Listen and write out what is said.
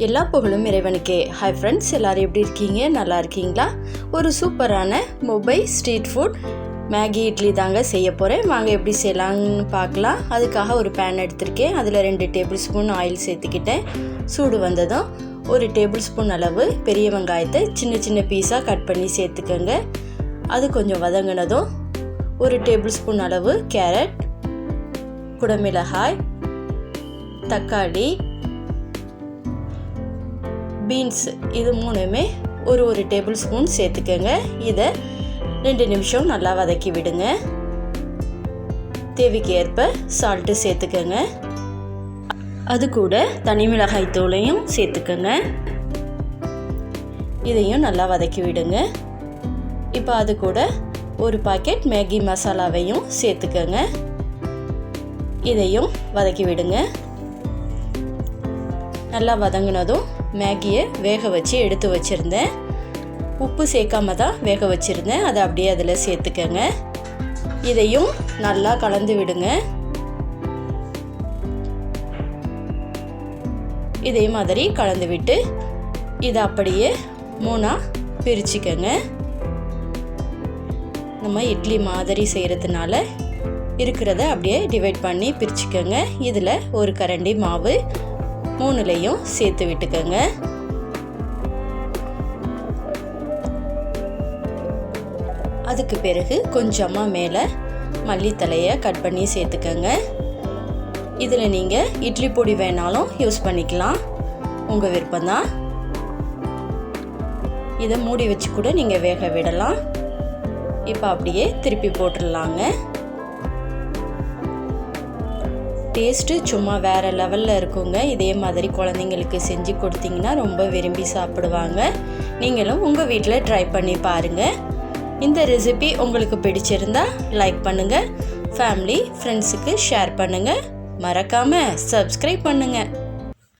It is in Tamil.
எல்லா புகழும் இறைவனுக்கே. ஹாய் ஃப்ரெண்ட்ஸ், எல்லோரும் எப்படி இருக்கீங்க? நல்லா இருக்கீங்களா? ஒரு சூப்பரான Mumbai street food Maggi idli தாங்க செய்ய போகிறேன். வாங்க எப்படி செய்யலான்னு பார்க்கலாம். அதுக்காக ஒரு பேன் எடுத்திருக்கேன். அதில் 2 டேபிள் ஸ்பூன் ஆயில் சேர்த்துக்கிட்டேன். சூடு வந்ததும் 1 டேபிள் ஸ்பூன் அளவு பெரிய வெங்காயத்தை சின்ன சின்ன பீஸாக கட் பண்ணி சேர்த்துக்கோங்க. அது கொஞ்சம் வதங்கினதும் 1 டேபிள் ஸ்பூன் அளவு கேரட், குடமிளகாய், தக்காளி, பீன்ஸ் இது மூணுமே ஒரு டேபிள் ஸ்பூன் சேர்த்துக்கோங்க. இதை 2 நிமிஷம் நல்லா வதக்கி விடுங்க. தேவைக்கு ஏற்ப சால்ட்டு சேர்த்துக்கோங்க. அது கூட தனி மிளகாய் தூளையும் சேர்த்துக்கோங்க. இதையும் நல்லா வதக்கி விடுங்க. இப்போ அது கூட ஒரு பாக்கெட் மேகி மசாலாவையும் சேர்த்துக்கோங்க. இதையும் வதக்கி விடுங்க. நல்லா வதங்கினதும் மேகியை வேக வச்சு எடுத்து வச்சுருந்தேன். உப்பு சேர்க்காம தான் வேக வச்சுருந்தேன். அதை அப்படியே அதில் சேர்த்துக்கங்க. இதையும் நல்லா கலந்து விடுங்க. இதே மாதிரி கலந்து விட்டு இதை அப்படியே 3ஆக பிரிச்சுக்கங்க. நம்ம இட்லி மாதிரி செய்கிறதுனால இருக்கிறத அப்படியே டிவைட் பண்ணி பிரிச்சுக்கோங்க. இதில் ஒரு கரண்டி மாவு 3லையும் சேர்த்து விட்டுக்கோங்க. அதுக்கு பிறகு கொஞ்சமாக மேலே மல்லித்தலையை கட் பண்ணி சேர்த்துக்கோங்க. இதில் நீங்கள் இட்லி பொடி வேணாலும் யூஸ் பண்ணிக்கலாம், உங்கள் விருப்பம்தான். இதை மூடி வச்சு கூட நீங்கள் வேக விடலாம். இப்போ அப்படியே திருப்பி போட்டுடலாங்க. டேஸ்ட்டு சும்மா வேறு லெவலில் இருக்குங்க. இதே மாதிரி குழந்தைங்களுக்கு செஞ்சு கொடுத்தீங்கன்னா ரொம்ப விரும்பி சாப்பிடுவாங்க. நீங்களும் உங்கள் வீட்டில் ட்ரை பண்ணி பாருங்கள். இந்த ரெசிபி உங்களுக்கு பிடிச்சிருந்தா லைக் பண்ணுங்கள், ஃபேமிலி ஃப்ரெண்ட்ஸுக்கு ஷேர் பண்ணுங்கள், மறக்காமல் சப்ஸ்கிரைப் பண்ணுங்கள்.